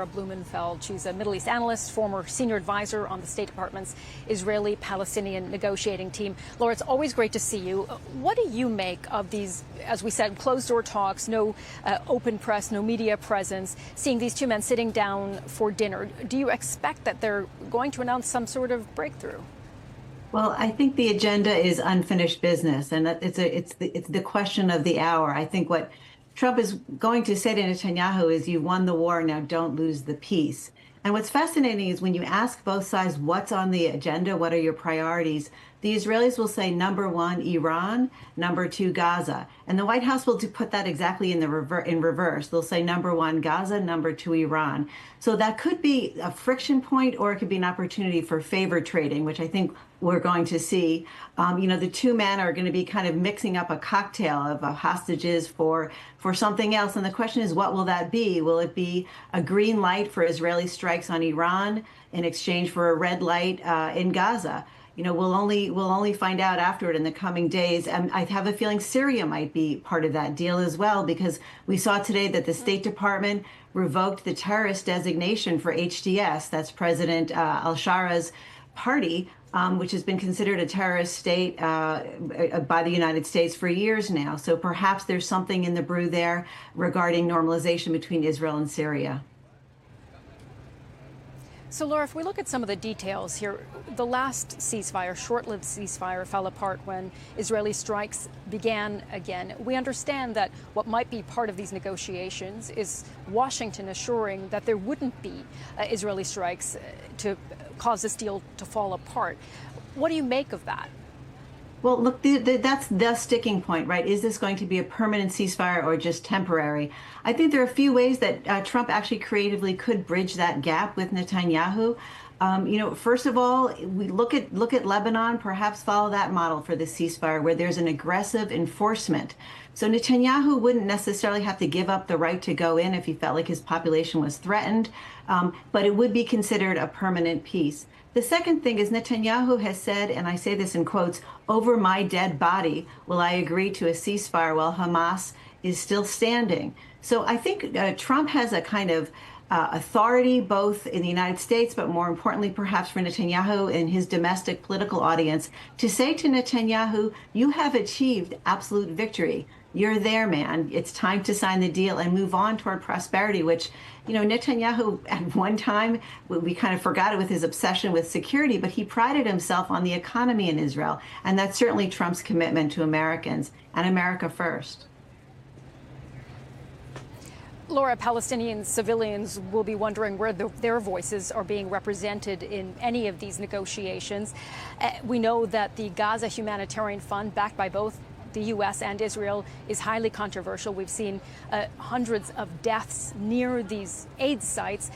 Laura Blumenfeld. She's a Middle East analyst, former senior advisor on the State Department's Israeli-Palestinian negotiating team. Laura, it's always great to see you. What do you make of these, as we said, closed-door talks, no open press, no media presence, seeing these two men sitting down for dinner? Do you expect that they're going to announce some sort of breakthrough? Well, I think the agenda is unfinished business, and it's the question of the hour. I think what Trump is going to say to Netanyahu is, "You won the war, now don't lose the peace." And what's fascinating is when you ask both sides what's on the agenda, what are your priorities, the Israelis will say number one, Iran, number two, Gaza. And the White House will put that exactly in reverse. They'll say number one, Gaza, number two, Iran. So that could be a friction point, or it could be an opportunity for favor trading, which I think we're going to see. The two men are going to be kind of mixing up a cocktail of hostages for something else. And the question is, what will that be? Will it be a green light for Israeli strikes on Iran in exchange for a red light in Gaza? We'll only find out afterward in the coming days. And I have a feeling Syria might be part of that deal as well, because we saw today that the State Department revoked the terrorist designation for HDS. That's President al-Shara's party, which has been considered a terrorist state by the United States for years now. So perhaps there's something in the brew there regarding normalization between Israel and Syria. So, Laura, if we look at some of the details here, the last ceasefire, short-lived ceasefire, fell apart when Israeli strikes began again. We understand that what might be part of these negotiations is Washington assuring that there wouldn't be Israeli strikes to cause this deal to fall apart. What do you make of that? Well, look, that's the sticking point, right? Is this going to be a permanent ceasefire or just temporary? I think there are a few ways that Trump actually creatively could bridge that gap with Netanyahu. First of all, we look at Lebanon, perhaps follow that model for the ceasefire where there's an aggressive enforcement. So Netanyahu wouldn't necessarily have to give up the right to go in if he felt like his population was threatened, but it would be considered a permanent peace. The second thing is Netanyahu has said, and I say this in quotes, "Over my dead body will I agree to a ceasefire while Hamas is still standing." So I think Trump has a kind of authority both in the United States, but more importantly, perhaps for Netanyahu and his domestic political audience, to say to Netanyahu, "You have achieved absolute victory. You're there, man. It's time to sign the deal and move on toward prosperity," which, Netanyahu at one time, we kind of forgot it with his obsession with security, but he prided himself on the economy in Israel. And that's certainly Trump's commitment to Americans and America first. Laura, Palestinian civilians will be wondering where their voices are being represented in any of these negotiations. We know that the Gaza Humanitarian Fund, backed by both the U.S. and Israel, is highly controversial. We've seen hundreds of deaths near these aid sites.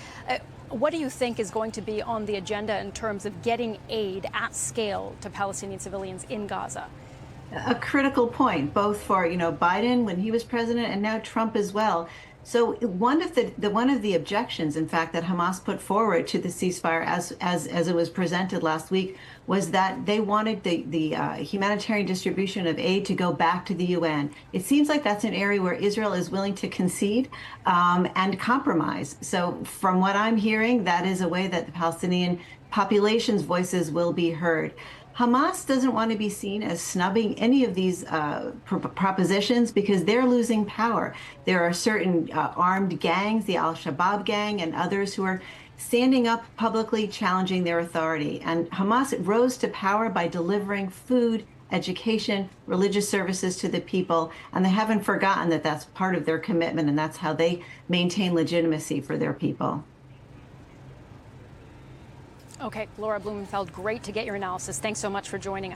What do you think is going to be on the agenda in terms of getting aid at scale to Palestinian civilians in Gaza? A critical point, both for Biden when he was president and now Trump as well. So one of the objections, in fact, that Hamas put forward to the ceasefire as it was presented last week was that they wanted the humanitarian distribution of aid to go back to the UN. It seems like that's an area where Israel is willing to concede and compromise. So from what I'm hearing, that is a way that the Palestinian population's voices will be heard. Hamas doesn't want to be seen as snubbing any of these propositions because they're losing power. There are certain armed gangs, the al-Shabaab gang and others, who are standing up publicly challenging their authority. And Hamas rose to power by delivering food, education, religious services to the people. And they haven't forgotten that that's part of their commitment, and that's how they maintain legitimacy for their people. Okay, Laura Blumenfeld, great to get your analysis. Thanks so much for joining us.